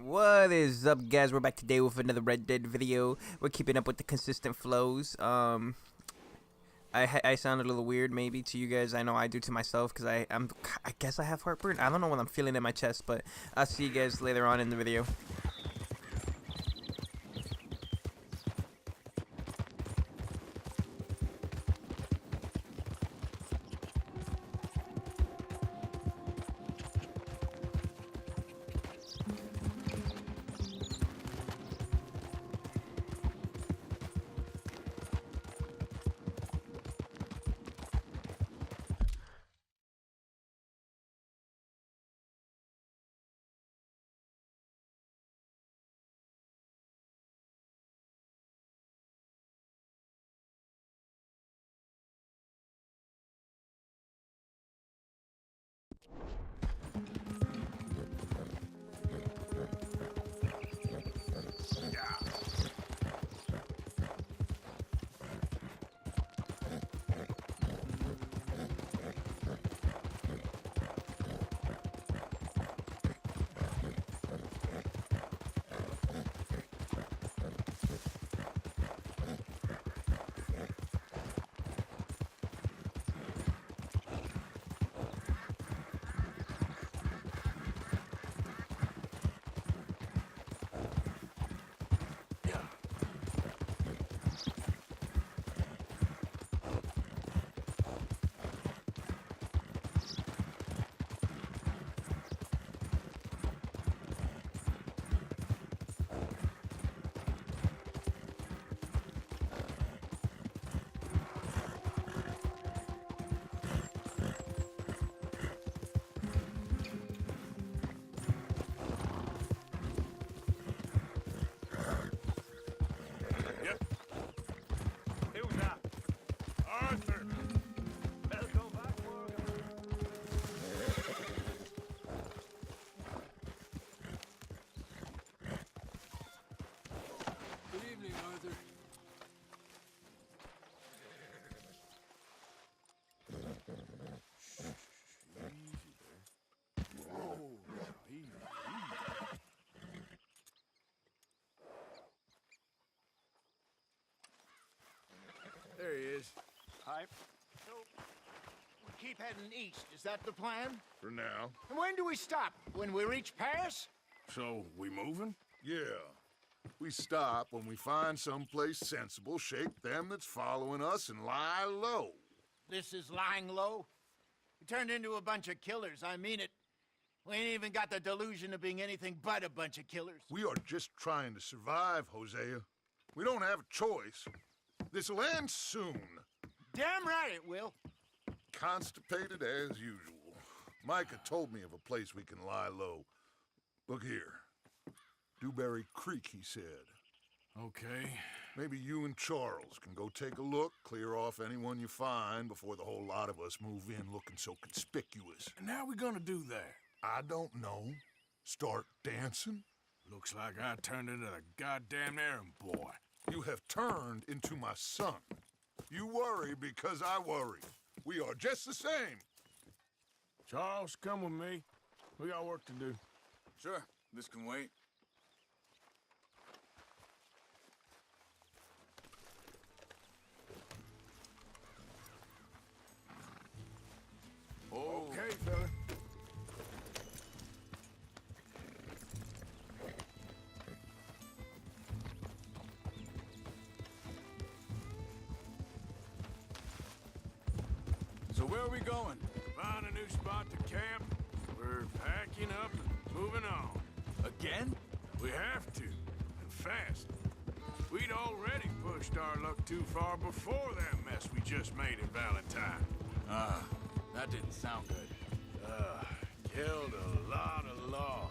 What is up, guys? We're back today with another Red Dead video. We're keeping up with the consistent flows. I sound a little weird maybe to you guys. I know I do to myself because I guess I have heartburn. I don't know what I'm feeling in my chest, but I'll see you guys later on in the video. There he is. Hi. So, we keep heading east. Is that the plan? For now. And when do we stop? When we reach Paris? So, we moving? Yeah. We stop when we find someplace sensible, shake them that's following us, and lie low. This is lying low? We turned into a bunch of killers, I mean it. We ain't even got the delusion of being anything but a bunch of killers. We are just trying to survive, Hosea. We don't have a choice. This'll end soon. Damn right it will. Constipated as usual. Micah told me of a place we can lie low. Look here. Dewberry Creek, he said. Okay. Maybe you and Charles can go take a look, clear off anyone you find before the whole lot of us move in looking so conspicuous. And how we gonna do that? I don't know. Start dancing? Looks like I turned into the goddamn errand boy. You have turned into my son. You worry because I worry. We are just the same. Charles, come with me. We got work to do. Sure, this can wait. Oh. Okay, fella. So where are we going? Find a new spot to camp. We're packing up and moving on. Again? We have to, and fast. We'd already pushed our luck too far before that mess we just made in Valentine. Ah, that didn't sound good. Killed a lot of law.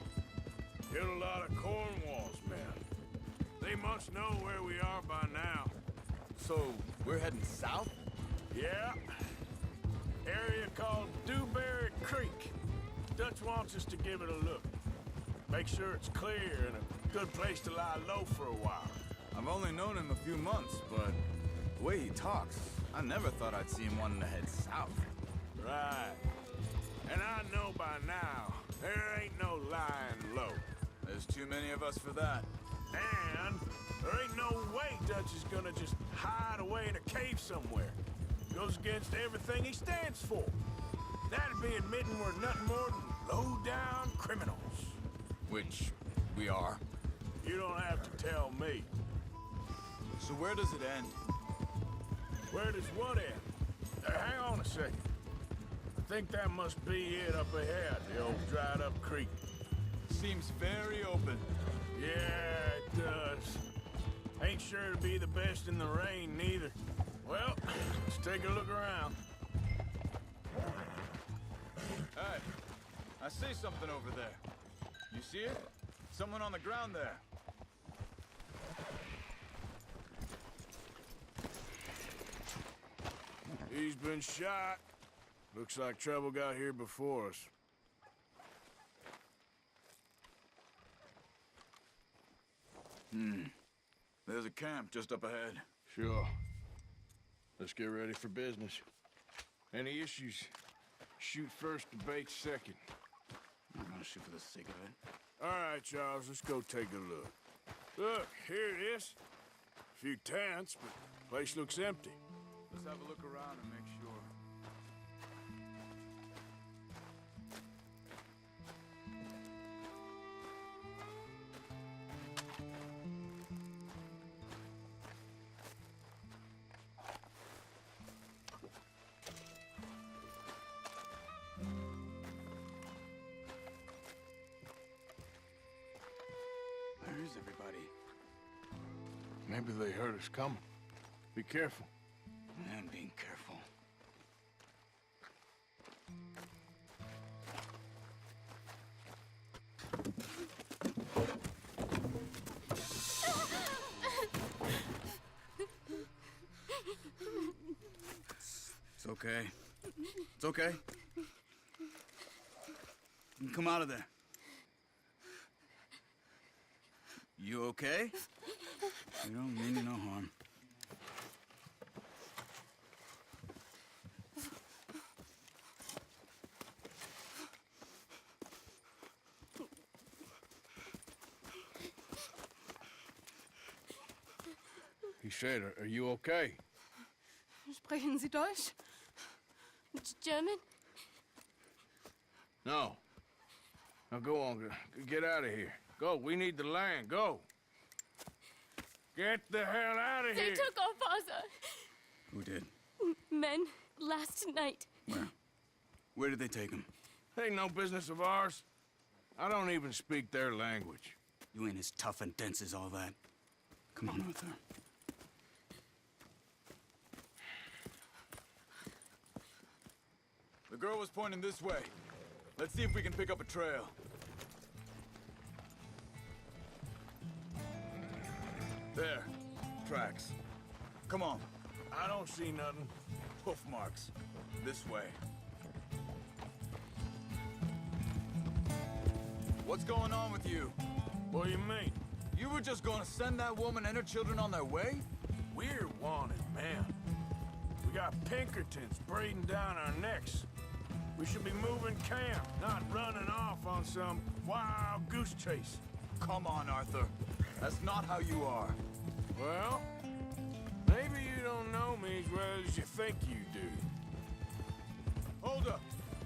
Killed a lot of Cornwall's men. They must know where we are by now. So, we're heading south? Yeah. Area called Dewberry Creek. Dutch wants us to give it a look. Make sure it's clear and a good place to lie low for a while. I've only known him a few months, but the way he talks, I never thought I'd see him wanting to head south. Right. And I know by now, there ain't no lying low. As There's too many of us for that. And there ain't no way Dutch is gonna just hide away in a cave somewhere. Goes against everything he stands for. That'd be admitting we're nothing more than low-down criminals. Which we are. You don't have to tell me. So where does it end? Where does what end? Hang on a second. I think that must be it up ahead, the old dried-up creek. Seems very open. Yeah, it does. Ain't sure to be the best in the rain, neither. Well, let's take a look around. Hey, I see something over there. You see it? Someone on the ground there. He's been shot. Looks like trouble got here before us. There's a camp just up ahead. Sure. Let's get ready for business. Any issues? Shoot first, debate second. I'm gonna shoot for the sake of it. All right, Charles, let's go take a look. Look, here it is. A few tents, but the place looks empty. Let's have a look around and make sure. Where is everybody? Maybe they heard us coming. Be careful. I'm being careful. It's okay. It's okay. You can come out of there. You okay? You don't mean you no harm. He said, are you okay? Sprechen Sie Deutsch? German? No. Now go on, get out of here. Go, we need the land, go. Get the hell out of They here. took our father. Who did? Men, last night. Where? Where did they take him? Ain't no business of ours. I don't even speak their language. You ain't as tough and dense as all that. Come on, Arthur. The girl was pointing this way. Let's see if we can pick up a trail. There. Tracks. Come on. I don't see nothing. Hoof marks. This way. What's going on with you? What do you mean? You were just gonna send that woman and her children on their way? We're wanted, man. We got Pinkertons breathing down our necks. We should be moving camp, not running off on some wild goose chase. Come on, Arthur. That's not how you are. Well, maybe you don't know me as well as you think you do. Hold up.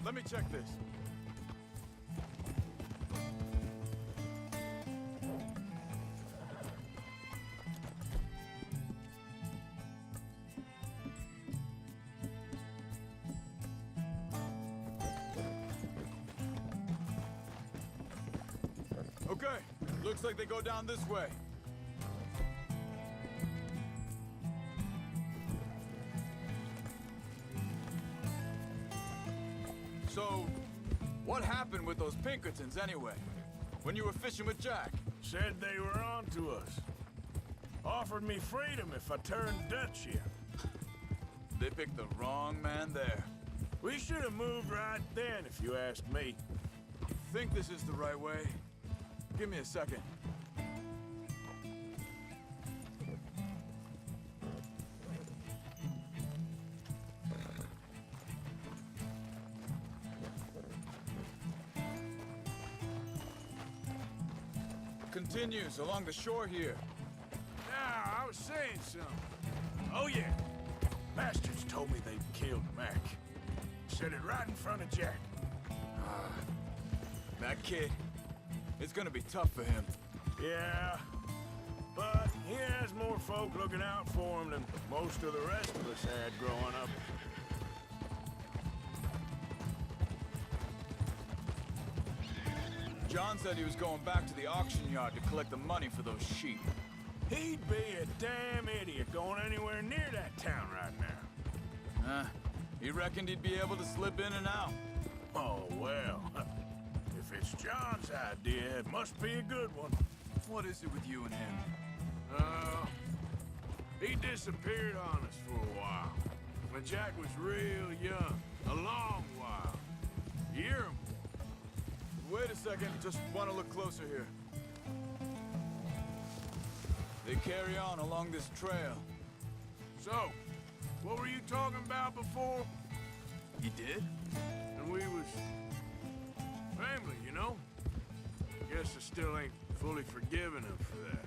Let me check this. Okay, looks like they go down this way. So, what happened with those Pinkertons anyway? When you were fishing with Jack? Said they were on to us. Offered me freedom if I turned Dutch in. They picked the wrong man there. We should have moved right then, if you ask me. Think this is the right way? Give me a second. continues along the shore here. Now, I was saying something. Oh, yeah. Bastards told me they'd killed Mac. Said it right in front of Jack. That kid, it's gonna be tough for him. Yeah. But he has more folk looking out for him than most of the rest of us had growing up. John said he was going back to the auction yard to collect the money for those sheep. He'd be a damn idiot going anywhere near that town right now. He reckoned he'd be able to slip in and out. Oh, well. If it's John's idea, it must be a good one. What is it with you and him? He disappeared on us for a while. When Jack was real young. A long while. A year or more. Wait a second, just want to look closer here. They carry on along this trail. So, what were you talking about before? He did? And we was... family, you know? Guess I still ain't fully forgiven him for that.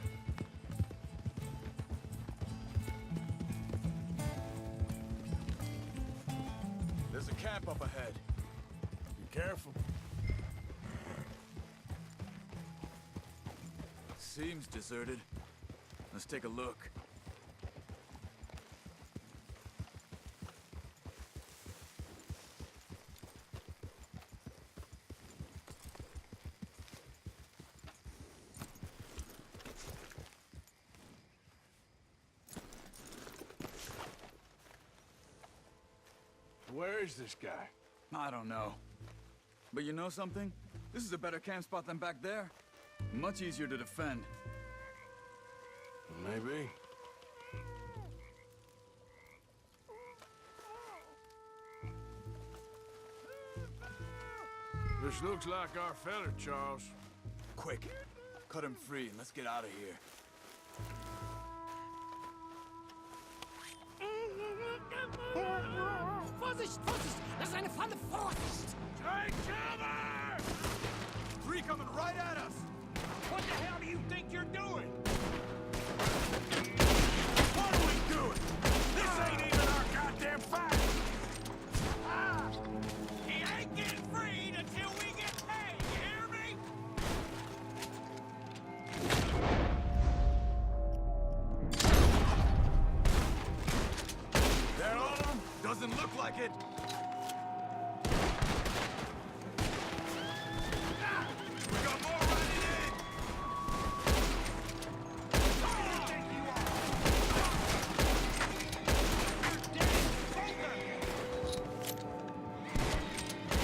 There's a camp up ahead. Be careful. Seems deserted. Let's take a look. Where is this guy? I don't know. But you know something? This is a better camp spot than back there. Much easier to defend. Maybe. This looks like our feller, Charles. Quick, cut him free and let's get out of here. Vorsicht, Vorsicht! Das ist eine Falle! Vorsicht! Take cover! Three coming right at us! What the hell do you think you're doing? What are we doing? This ain't even our goddamn fight! He ain't getting freed until we get paid, you hear me? They're on him? Doesn't look like it. We got more running in!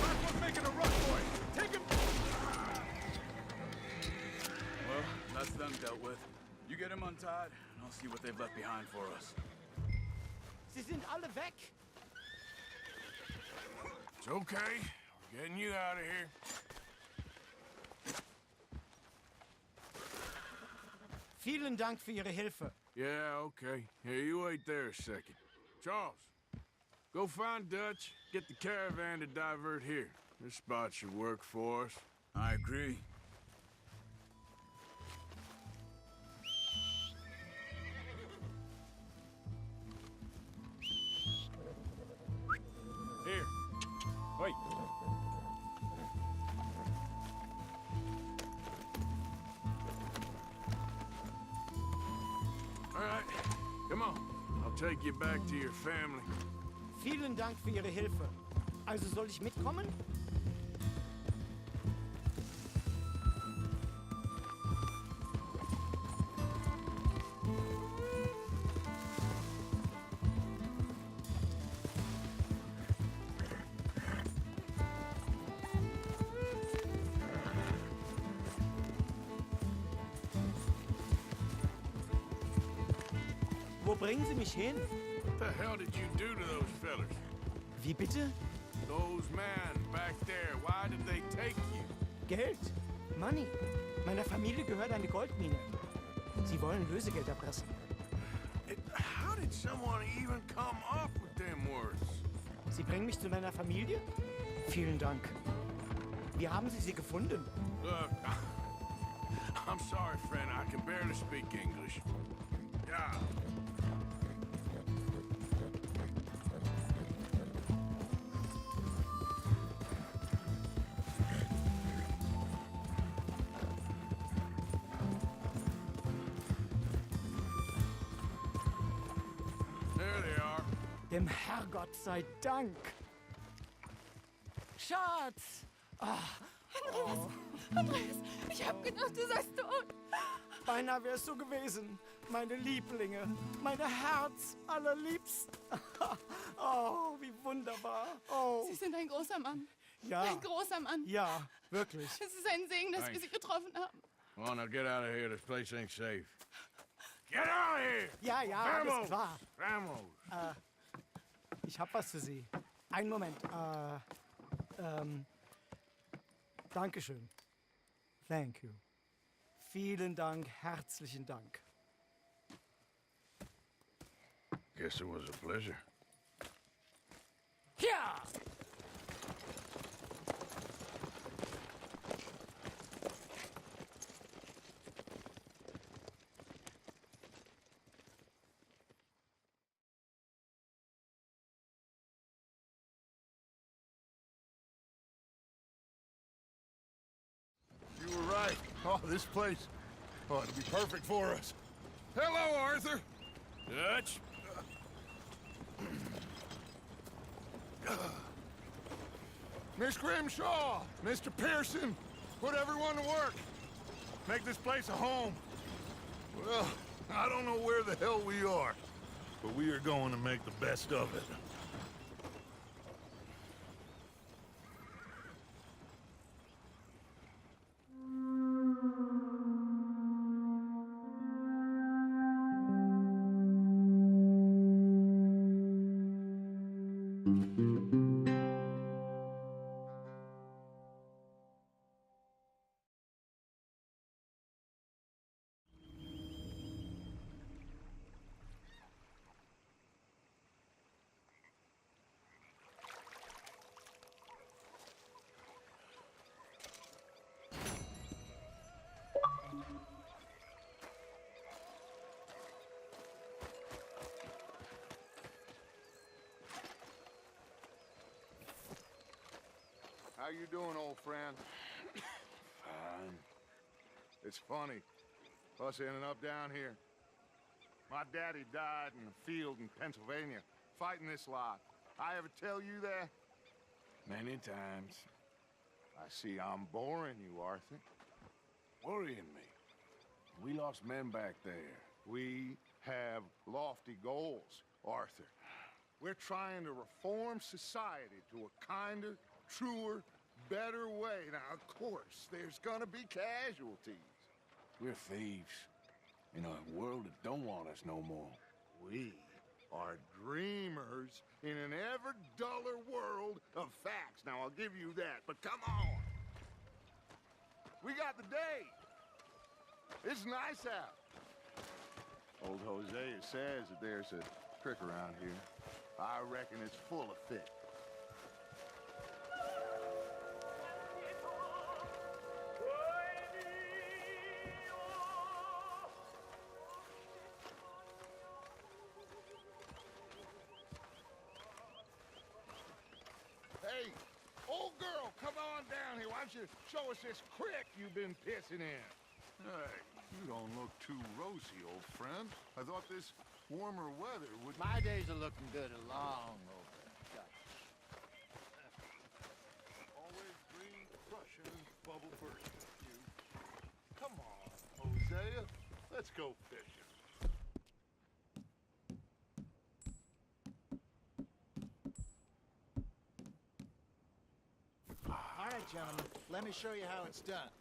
Mark making a run for it! Take him! Well, that's them dealt with. You get him untied, and I'll see what they've left behind for us. Sie sind alle weg! It's okay. We're getting you out of here. Vielen Dank für Ihre Hilfe. Yeah, okay. Here, you wait there a second. Charles, go find Dutch, get the caravan to divert here. This spot should work for us. I agree. Here. Wait. All right. Come on. I'll take you back to your family. Vielen Dank für Ihre Hilfe. Also soll ich mitkommen? Wo bringen Sie mich hin? What the hell did you do to those fellers? Wie bitte? Those men back there, why did they take you? Geld. Money. Meiner Familie gehört eine Goldmine. Sie wollen Lösegeld erpressen. How did someone even come up with them words? Sie bringen mich zu meiner Familie? Vielen Dank. Wie haben Sie sie gefunden? Look, I'm sorry, friend. I can barely speak English. Yeah. There they are. Dem Herrgott sei Dank. Schatz! Andreas, ich hab gedacht, du seist tot. Beinahe wärst du gewesen. Meine Lieblinge. Meine Herz allerliebsten. Oh, wie wunderbar. Oh, Sie sind ein großer Mann. ja. Ein großer Mann. Ja, wirklich. Es ist ein Segen, dass wir Sie getroffen haben. Come on, now get out of here. This place ain't safe. Get out of here! Ja, ja, alles Vamos! klar. Vamos! Ich hab was für Sie. Einen Moment. Dankeschön. Thank you. Vielen Dank, herzlichen Dank. Guess it was a pleasure. Ja! You were right. Oh, this place. Oh, it'll be perfect for us. Hello, Arthur. Dutch? Miss Grimshaw, Mr. Pearson, put everyone to work. Make this place a home. Well, I don't know where the hell we are, but we are going to make the best of it. How you doing, old friend? Fine. It's funny, us ending up down here. My daddy died in a field in Pennsylvania, fighting this lot. I ever tell you that? Many times. I see I'm boring you, Arthur. Worrying me. We lost men back there. We have lofty goals, Arthur. We're trying to reform society to a kinder, truer, better way. Now, of course, there's gonna be casualties. We're thieves. In a world that don't want us no more. We are dreamers in an ever duller world of facts. Now, I'll give you that, but come on. We got the day. It's nice out. Old Hosea says that there's a trick around here. I reckon it's full of fit. Hey, old girl, come on down here. Why don't you show us this creek you've been pissing in? Hey, you don't look too rosy, old friend. I thought this warmer weather would... My days are looking good along over. Always green, Prussian, and bubble first. You. Come on, Hosea. Let's go fishing. All right, gentlemen, let me show you how it's done.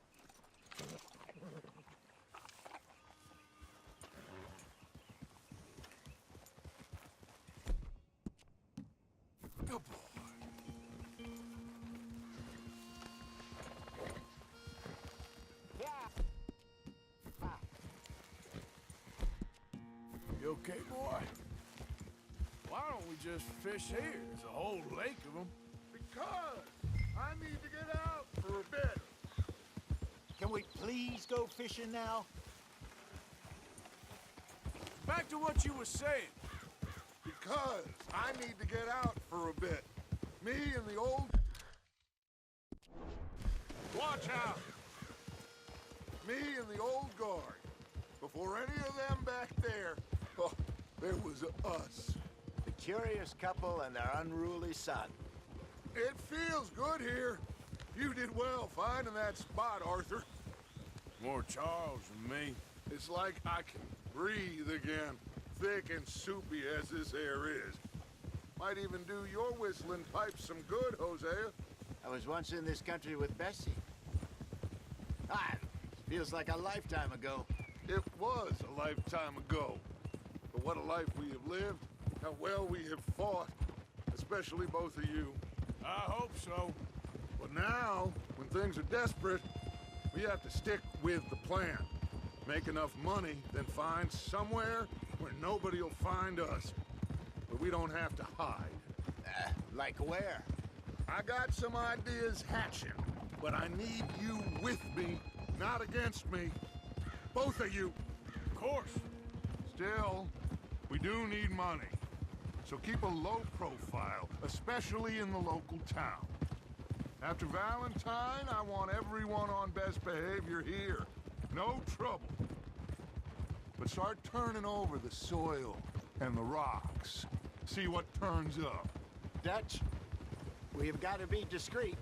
Good boy. You okay, boy? Why don't we just fish here? There's a whole lake of them. Because I need to get out for a bit. Can we please please go fishing now? Back to what you were saying. Because I need to get out for a bit. Me and the old... Watch out! Me and the old guard. Before any of them back there, oh, there was us. The curious couple and their unruly son. It feels good here. You did well finding that spot, Arthur. More Charles than me. It's like I can breathe again, thick and soupy as this air is. Might even do your whistling pipes some good, Hosea. I was once in this country with Bessie. Feels like a lifetime ago. It was a lifetime ago. But what a life we have lived, how well we have fought, especially both of you. I hope so. But now, when things are desperate, we have to stick with the plan. Make enough money, then find somewhere where nobody will find us. But we don't have to hide. Like where? I got some ideas hatching, but I need you with me, not against me. Both of you. Of course. Still, we do need money. So keep a low profile, especially in the local town. After Valentine, I want everyone on best behavior here. No trouble. But start turning over the soil and the rocks. See what turns up. Dutch, we've got to be discreet.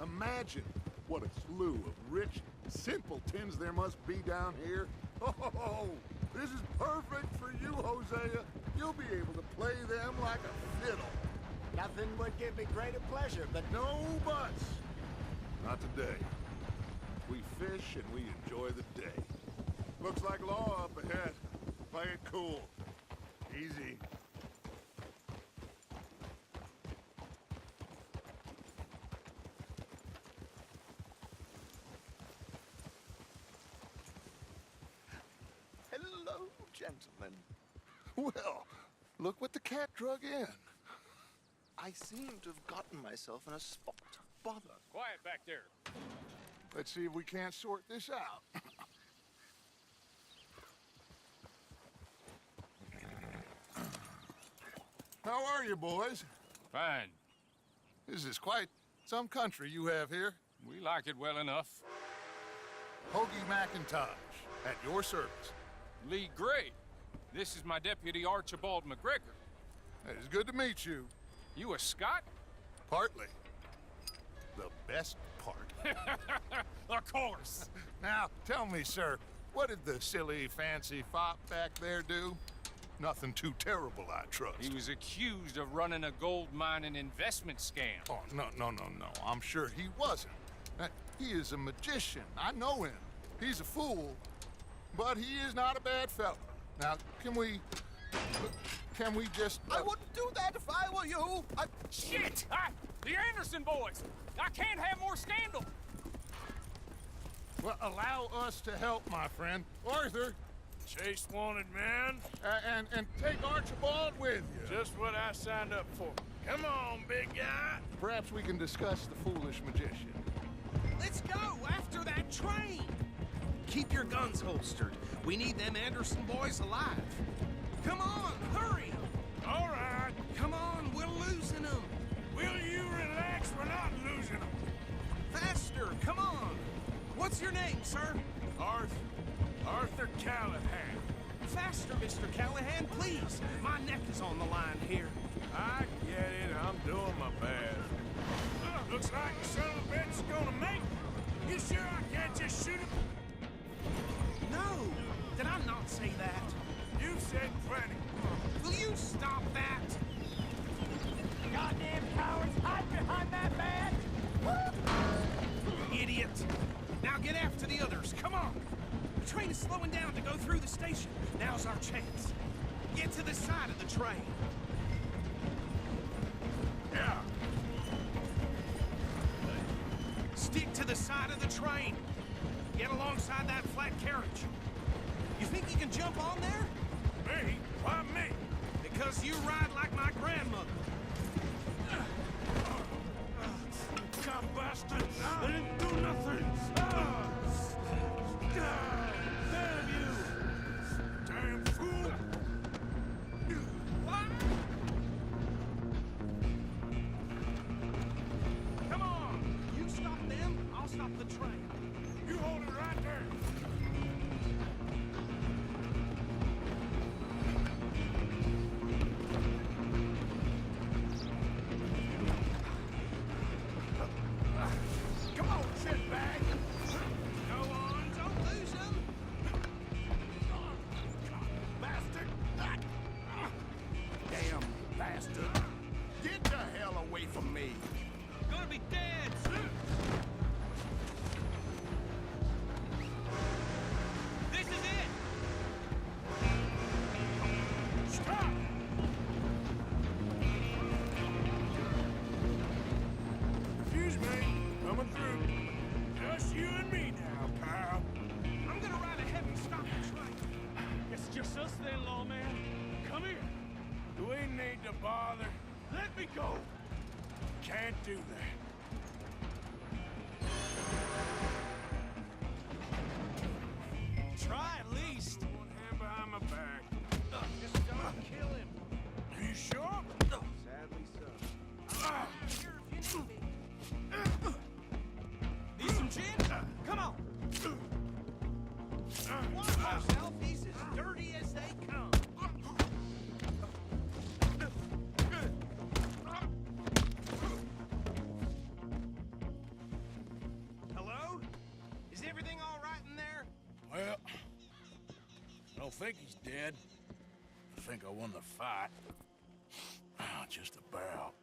Imagine what a slew of rich simpletons there must be down here. Oh, this is perfect for you, Hosea. You'll be able to play them like a fiddle. Nothing would give me greater pleasure, but No buts. Not today. We fish and we enjoy the day. Looks like law up ahead. Play it cool. Easy. hello, gentlemen. Well, look what the cat drug in. I seem to have gotten myself in a spot of bother. Quiet back there. Let's see if we can't sort this out. How are you, boys? Fine. This is quite some country you have here. We like it well enough. Hoagie McIntosh, at your service. Lee Gray. This is my deputy Archibald McGregor. It is good to meet you. You a Scot? Partly. The best part. Of course. Now, tell me, sir, what did the silly, fancy fop back there do? Nothing too terrible, I trust. He was accused of running a gold mining investment scam. Oh, no. I'm sure he wasn't. He is a magician. I know him. He's a fool, but he is not a bad fellow. Now, can we just... I wouldn't do that if I were you. Shit! The Anderson boys! I can't have more scandal! Well, allow us to help, my friend. Arthur, Chase wanted man. and take Archibald with you. Just what I signed up for. Come on, big guy. Perhaps we can discuss the foolish magician. Let's go after that train! Keep your guns holstered. We need them Anderson boys alive. Come on, hurry! All right. Come on, we're losing them. Will you relax? We're not losing them. Faster, come on. What's your name, sir? Arthur Callahan. Faster, Mr. Callahan, please. My neck is on the line here. I get it. I'm doing my best. Looks like the son of a bitch is gonna make it. You sure I can't just shoot him? No, did I not say that? You said plenty. Will you stop that? Goddamn cowards, hide behind that badge! Idiot! Now get after the others, come on! The train is slowing down to go through the station. Now's our chance. Get to the side of the train. Yeah. Stick to the side of the train. Get alongside that flat carriage. You think you can jump on there? Me? Why me? Because you ride like my grandmother. God bastard! I didn't do nothing! stop the train. You hold it right there. Come on, shitbag. Go on, don't lose him. Bastard! Damn bastard! Get the hell away from me! Gonna be dead soon. This is it. Stop! Excuse me, coming through. Just you and me now, pal. I'm gonna ride ahead and stop the train. It's just us then, lawman. Come here. Do we need to bother? Let me go. Can't do that. Try at least. One hand behind my back. Just don't kill him. Are you sure? Sadly so. Here if you need me. Need some gin? Come on. Watch yourself. He's as dirty as they come. Hello? Is everything all right in there? Well, I don't think he's dead. I think I won the fight. Just about.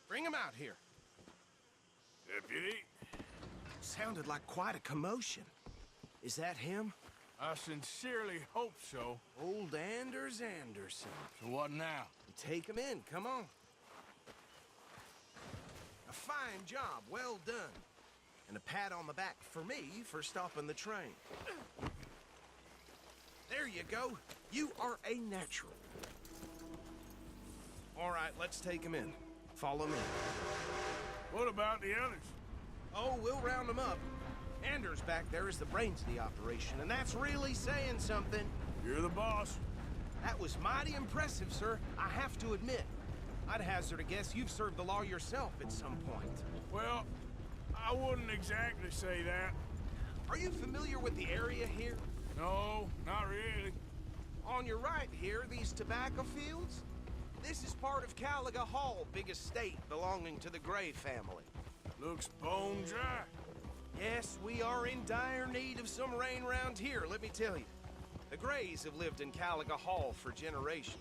Bring him out here. Deputy, Sounded like quite a commotion. Is that him? I sincerely hope so. Old Anders Anderson. So what now? Take him in, come on. A fine job, well done. And a pat on the back for me for stopping the train. There you go. You are a natural. All right, let's take him in. Follow me. What about the others? Oh, we'll round them up. Anders back there is the brains of the operation, and that's really saying something. You're the boss. That was mighty impressive, sir. I have to admit. I'd hazard a guess you've served the law yourself at some point. Well, I wouldn't exactly say that. Are you familiar with the area here? No, not really. On your right here, these tobacco fields? This is part of Caliga Hall, big estate belonging to the Gray family. Looks bone dry. Yes, we are in dire need of some rain round here, let me tell you. The Grays have lived in Caliga Hall for generations.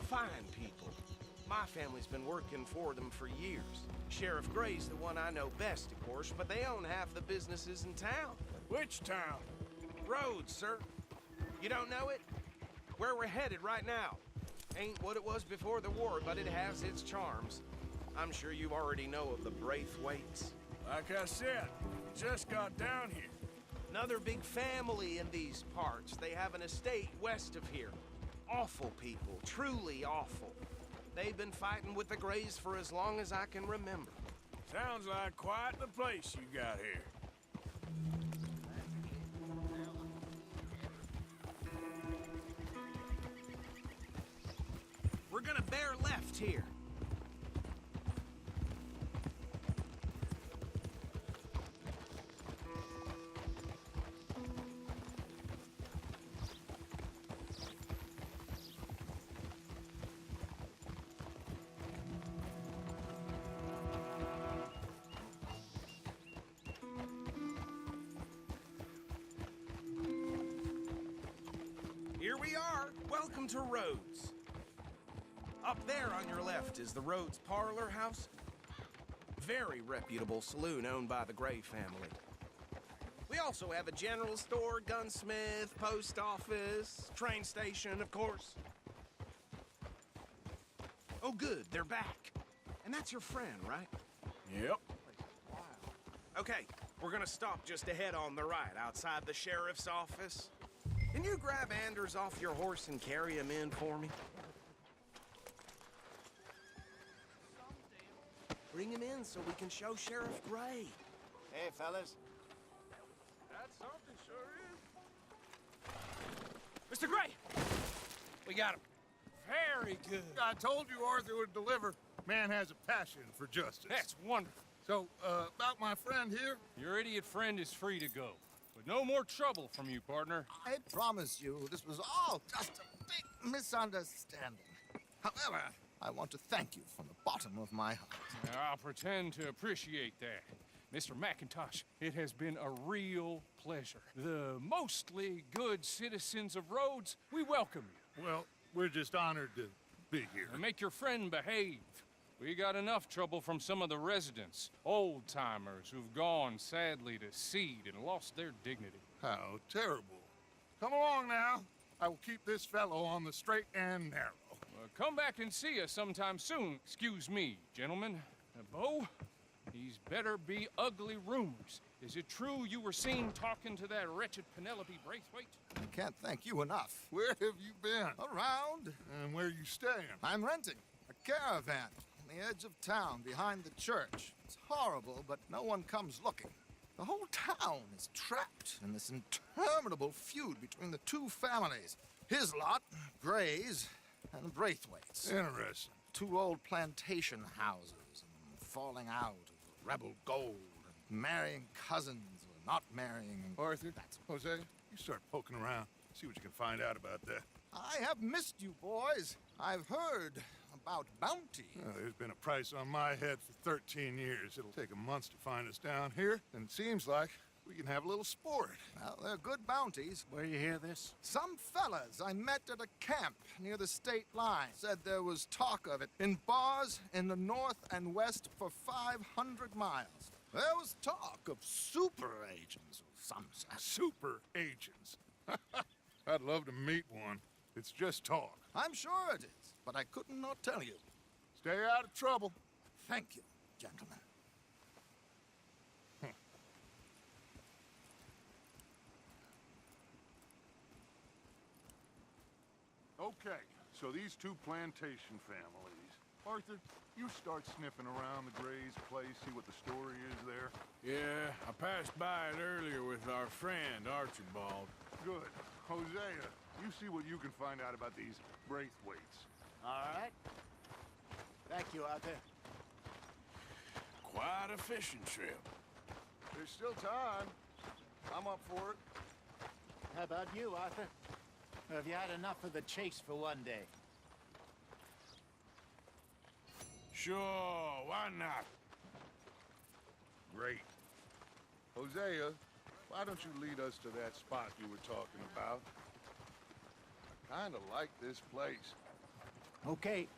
Fine people. My family's been working for them for years. Sheriff Gray's the one I know best, of course, but they own half the businesses in town. Which town? Rhodes, sir. You don't know it? Where we're headed right now. Ain't what it was before the war, but it has its charms. I'm sure you already know of the Braithwaites. Like I said, just got down here. Another big family in these parts. They have an estate west of here. Awful people, truly awful. They've been fighting with the Grays for as long as I can remember. Sounds like quite the place you got here. We're gonna bear left here. Here we are. Welcome to Rhodes. Up there on your left is the Rhodes Parlor House. Very reputable saloon owned by the Gray family. We also have a general store, gunsmith, post office, train station, of course. Oh, good, they're back. And that's your friend, right? Yep. Okay, we're gonna stop just ahead on the right, outside the sheriff's office. Can you grab Anders off your horse and carry him in for me? Bring him in so we can show Sheriff Gray. Hey, fellas. That's something, sure is. Mr. Gray! We got him. Very good. I told you Arthur would deliver. Man has a passion for justice. That's wonderful. So, about my friend here? Your idiot friend is free to go. But no more trouble from you, partner. I promise you, this was all just a big misunderstanding. However, I want to thank you from the bottom of my heart. Now, I'll pretend to appreciate that. Mr. McIntosh, it has been a real pleasure. The mostly good citizens of Rhodes, we welcome you. Well, we're just honored to be here. And make your friend behave. We got enough trouble from some of the residents, old-timers who've gone, sadly, to seed and lost their dignity. How terrible. Come along now. I will keep this fellow on the straight and narrow. Come back and see us sometime soon. Excuse me, gentlemen. Bo, these better be ugly rumors. Is it true you were seen talking to that wretched Penelope Braithwaite? I can't thank you enough. Where have you been? Around. And where you staying? I'm renting a caravan on the edge of town behind the church. It's horrible, but no one comes looking. The whole town is trapped in this interminable feud between the two families. His lot, Gray's, and Braithwaite's. Interesting. Two old plantation houses, and falling out of rebel gold, and marrying cousins or not marrying. And Arthur, Jose, you start poking around. See what you can find out about that. I have missed you, boys. I've heard about bounty. There's been a price on my head for 13 years. It'll take a month to find us down here, and it seems like we can have a little sport. Well, they're good bounties. Where you hear this? Some fellas I met at a camp near the state line said there was talk of it in bars in the north and west for 500 miles. There was talk of super agents of some sort. Super agents. I'd love to meet one. It's just talk. I'm sure it is, but I couldn't not tell you. Stay out of trouble. Thank you, gentlemen. Okay, so these two plantation families. Arthur, you start sniffing around the Gray's place, see what the story is there. Yeah, I passed by it earlier with our friend, Archibald. Good. Hosea, you see what you can find out about these Braithwaites. All right. Thank you, Arthur. Quite a fishing trip. There's still time. I'm up for it. How about you, Arthur? Or have you had enough of the chase for one day? Sure, why not? Great. Hosea, why don't you lead us to that spot you were talking about? I kinda like this place. Okay.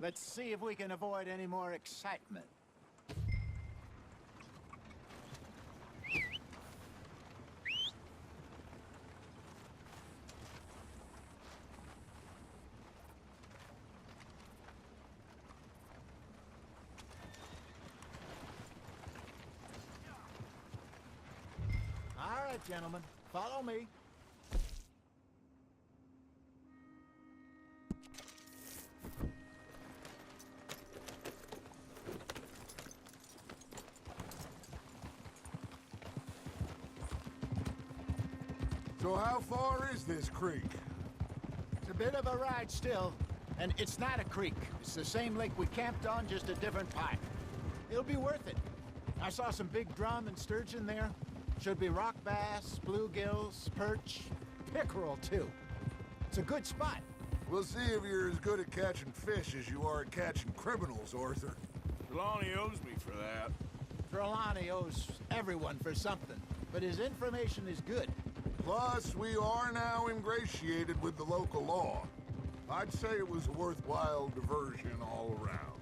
Let's see if we can avoid any more excitement. All right, gentlemen, follow me. So how far is this creek? It's a bit of a ride still, and it's not a creek. It's the same lake we camped on, just a different pipe. It'll be worth it. I saw some big drum and sturgeon there. Should be rock bass, bluegills, perch, pickerel too. It's a good spot. We'll see if you're as good at catching fish as you are at catching criminals, Arthur. Trelawney owes me for that. Trelawney owes everyone for something, but his information is good. Plus, we are now ingratiated with the local law. I'd say it was a worthwhile diversion all around.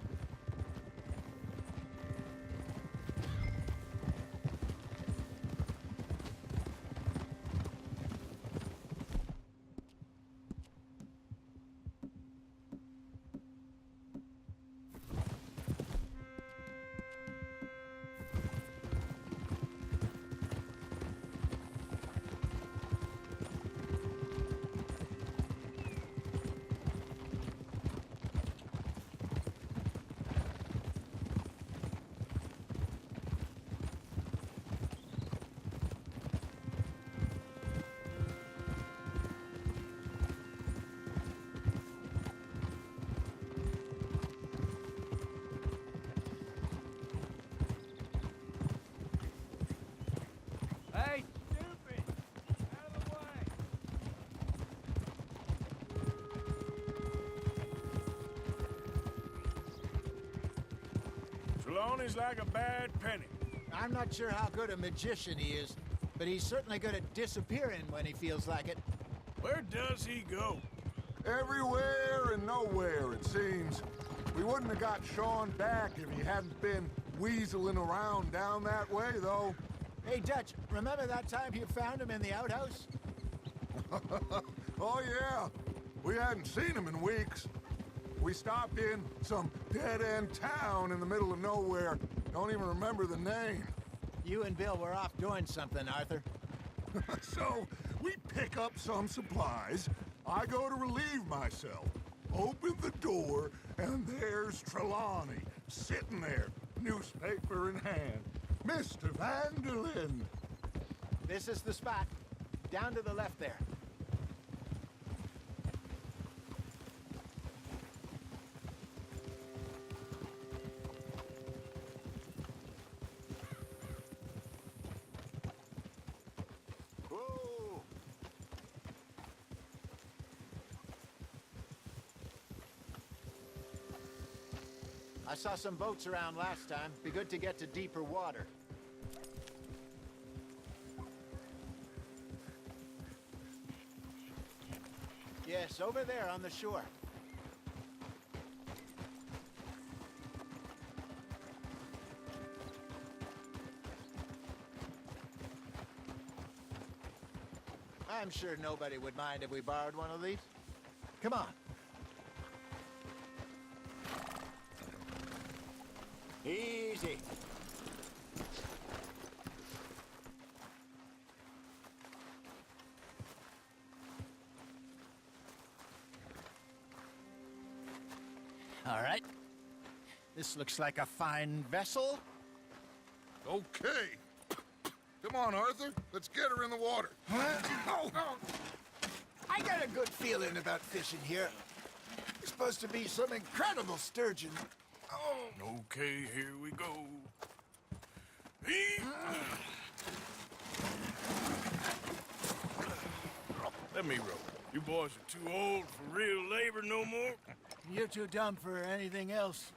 Trelawney's like a bad penny. I'm not sure how good a magician he is, but he's certainly good at disappearing when he feels like it. Where does he go? Everywhere and nowhere, it seems. We wouldn't have got Sean back if he hadn't been weaseling around down that way, though. Hey, Dutch, remember that time you found him in the outhouse? Oh, yeah. We hadn't seen him in weeks. We stopped in some dead-end town in the middle of nowhere. Don't even remember the name. You and Bill were off doing something, Arthur. So, we pick up some supplies. I go to relieve myself. Open the door, and there's Trelawney, sitting there, newspaper in hand. Mr. Vanderlyn. This is the spot. Down to the left there. Whoa! I saw some boats around last time. Be good to get to deeper water. Yes, over there on the shore. I'm sure nobody would mind if we borrowed one of these. Come on. Easy. All right. This looks like a fine vessel. Okay. Come on, Arthur. Let's get her in the water. Oh. I got a good feeling about fishing here. It's supposed to be some incredible sturgeon. Oh. Okay, here we go. Let me row. You boys are too old for real labor no more. You're too dumb for anything else.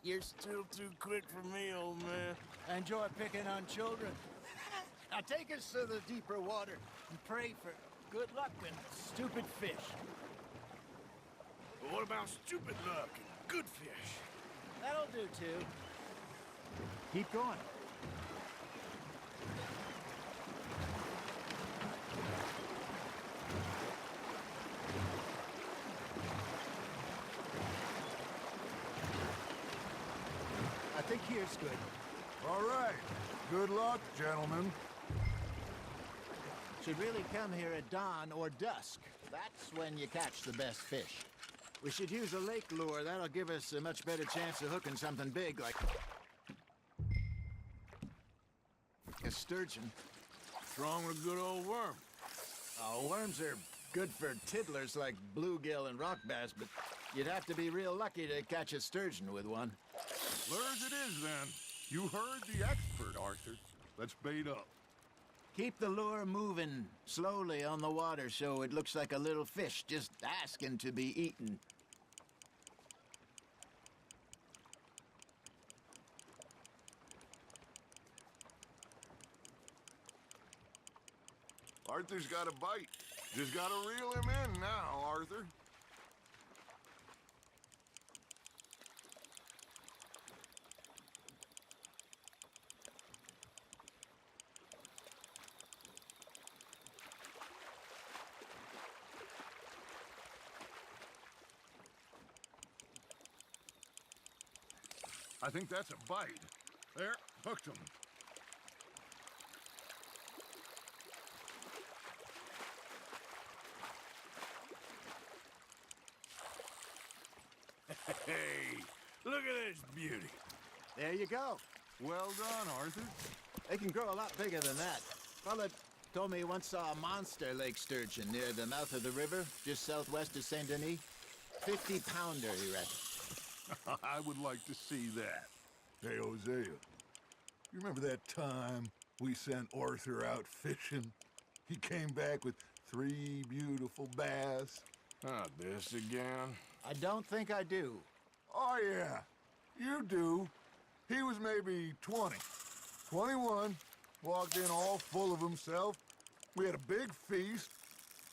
You're still too quick for me, old man. I enjoy picking on children. Now take us to the deeper water and pray for good luck with stupid fish. But what about stupid luck and good fish? That'll do, too. Keep going. I think here's good. All right. Good luck, gentlemen. Should really come here at dawn or dusk. That's when you catch the best fish. We should use a lake lure. That'll give us a much better chance of hooking something big like a sturgeon. What's wrong with a good old worm? Oh, worms are good for tiddlers like bluegill and rock bass, but you'd have to be real lucky to catch a sturgeon with one. Clear as it is, then. You heard the expert, Arthur. Let's bait up. Keep the lure moving slowly on the water so it looks like a little fish just asking to be eaten. Arthur's got a bite. Just gotta reel him in now, Arthur. I think that's a bite. There, hooked him. Hey, look at this beauty. There you go. Well done, Arthur. They can grow a lot bigger than that. Fella told me he once saw a monster lake sturgeon near the mouth of the river, just southwest of Saint Denis. 50-pounder, he reckons. I would like to see that. Hey, Hosea, you remember that time we sent Arthur out fishing? He came back with 3 beautiful bass. Not this again. I don't think I do. Oh, yeah, you do. He was maybe 20. 21, walked in all full of himself. We had a big feast,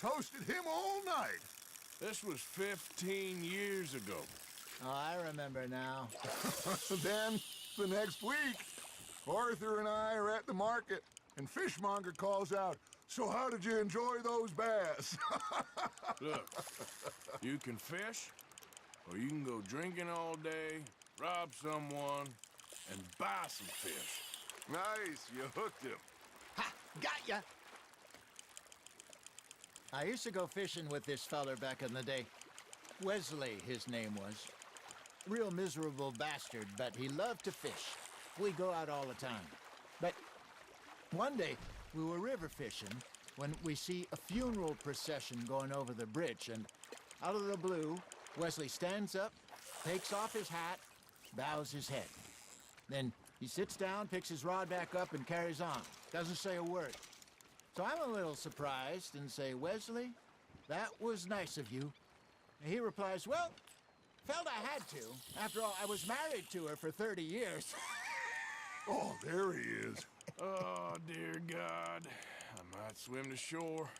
toasted him all night. This was 15 years ago. Oh, I remember now. Then, the next week, Arthur and I are at the market, and Fishmonger calls out, "So how did you enjoy those bass?" Look, you can fish, or you can go drinking all day, rob someone, and buy some fish. Nice, you hooked him. Ha! Got ya! I used to go fishing with this feller back in the day. Wesley, his name was. Real miserable bastard, but he loved to fish. We go out all the time. But one day, we were river fishing when we see a funeral procession going over the bridge, and out of the blue, Wesley stands up, takes off his hat, bows his head. Then he sits down, picks his rod back up, and carries on. Doesn't say a word. So I'm a little surprised and say, "Wesley, that was nice of you." And he replies, "Well, felt I had to. After all, I was married to her for 30 years. Oh, there he is. Oh, dear God. I might swim to shore.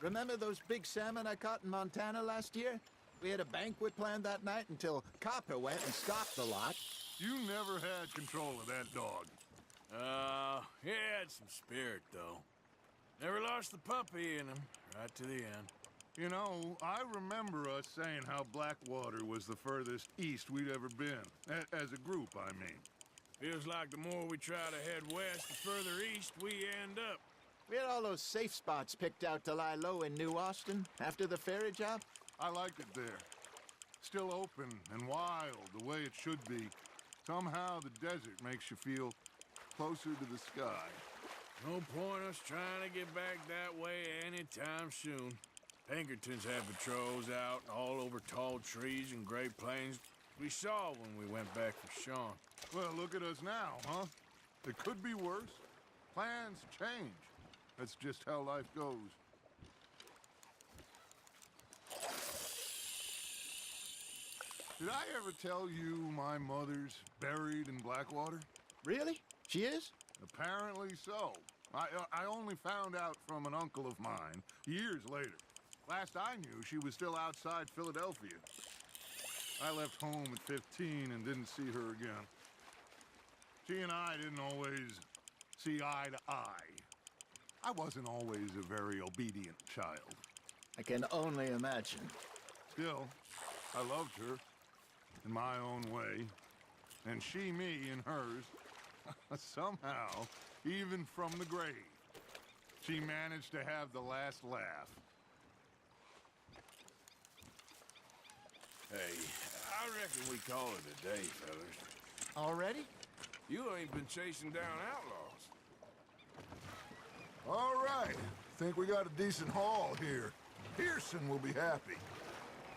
Remember those big salmon I caught in Montana last year? We had a banquet planned that night until Copper went and stopped the lot. You never had control of that dog. He had some spirit, though. Never lost the puppy in him, right to the end. You know, I remember us saying how Blackwater was the furthest east we'd ever been. As a group, I mean. Feels like the more we try to head west, the further east we end up. We had all those safe spots picked out to lie low in New Austin after the ferry job. I liked it there. Still open and wild, the way it should be. Somehow the desert makes you feel closer to the sky. No point us trying to get back that way anytime soon. Pinkertons have patrols out all over tall trees and Great Plains. We saw when we went back for Sean. Well, look at us now, huh? It could be worse. Plans change. That's just how life goes. Did I ever tell you my mother's buried in Blackwater? Really? She is? Apparently so. I only found out from an uncle of mine years later. Last I knew, she was still outside Philadelphia. I left home at 15 and didn't see her again. She and I didn't always see eye to eye. I wasn't always a very obedient child. I can only imagine. Still, I loved her in my own way, and she me in hers. Somehow, even from the grave, she managed to have the last laugh. Hey, I reckon we call it a day, fellas. Already? You ain't been chasing down outlaws. All right, think we got a decent haul here. Pearson will be happy.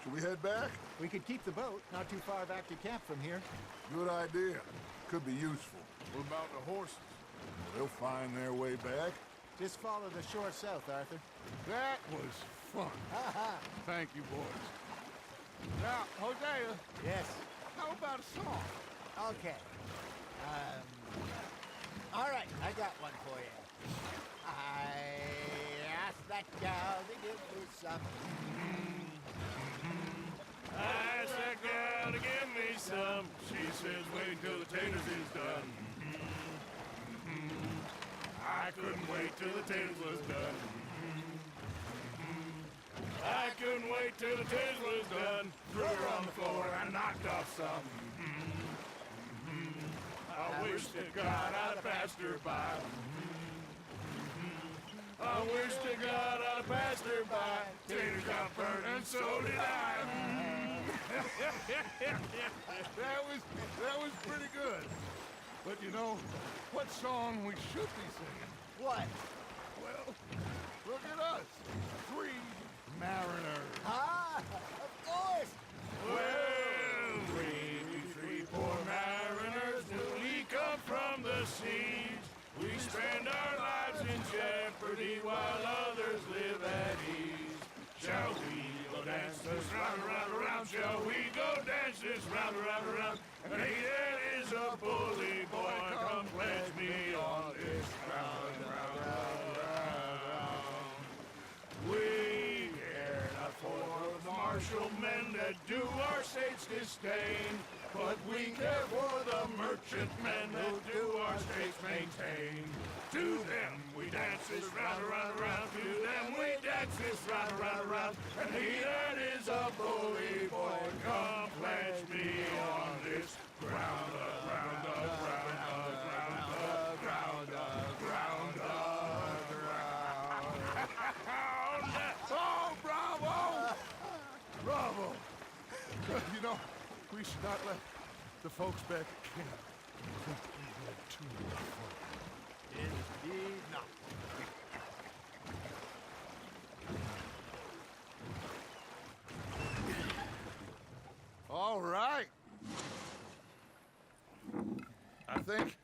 Should we head back? We could keep the boat not too far back to camp from here. Good idea. Could be useful. What about the horses? They'll find their way back. Just follow the shore south, Arthur. That was fun. Thank you, boys. Now, Hosea, Yes. how about a song? Okay. All right, I got one for you. I asked that gal to give me some. I asked that gal to give me some. She says wait till the taters is done. I couldn't wait till the taters was done. I couldn't wait till the taters was done. Threw her on the floor and knocked off some. I wish to God I'd have passed her by. I wish to God I'd have passed her by. Taters got burned and so did I. That was pretty good. But you know, what song we should be singing? What? Well, look at us. 3 mariners. Ah, of course. Well, we 3 poor mariners newly come from the seas. We spend our lives in jeopardy while others live at ease. Shall we go dance this round, around, around. Shall we go dance this round, around, around? And he that is a bully boy, come pledge me on this round, round, round, round. We care not for the martial men that do our state's disdain, but we care for the merchant men who do our states maintain. To them we dance this round, around, around. To them we dance this round, around, around. And he that is a bully boy, come pledge me on this ground, ground, ground, ground, ground, ground, ground. Oh, bravo! Bravo! You know, we should not let the folks back at camp think we had too much fun. Indeed not. All right. I think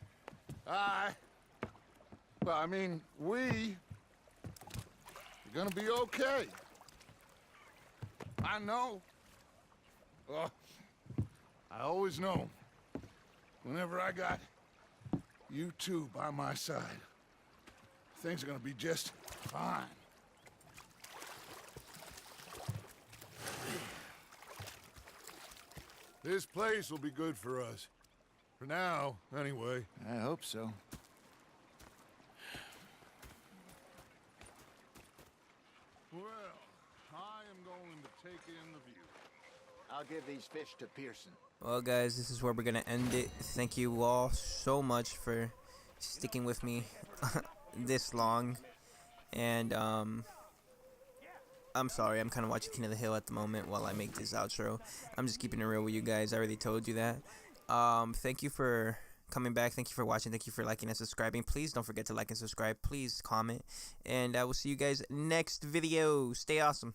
we're gonna be okay. I know. I always know. Whenever I got you two by my side, things are gonna be just fine. This place will be good for us. For now, anyway. I hope so. Well, I am going to take in the view. I'll give these fish to Pearson. Well, guys, this is where we're gonna end it. Thank you all so much for sticking with me this long. And I'm sorry, I'm kind of watching King of the Hill at the moment while I make this outro. I'm just keeping it real with you guys. I already told you that. Thank you for coming back. Thank you for watching. Thank you for liking and subscribing. Please don't forget to like and subscribe. Please comment. And I will see you guys next video. Stay awesome.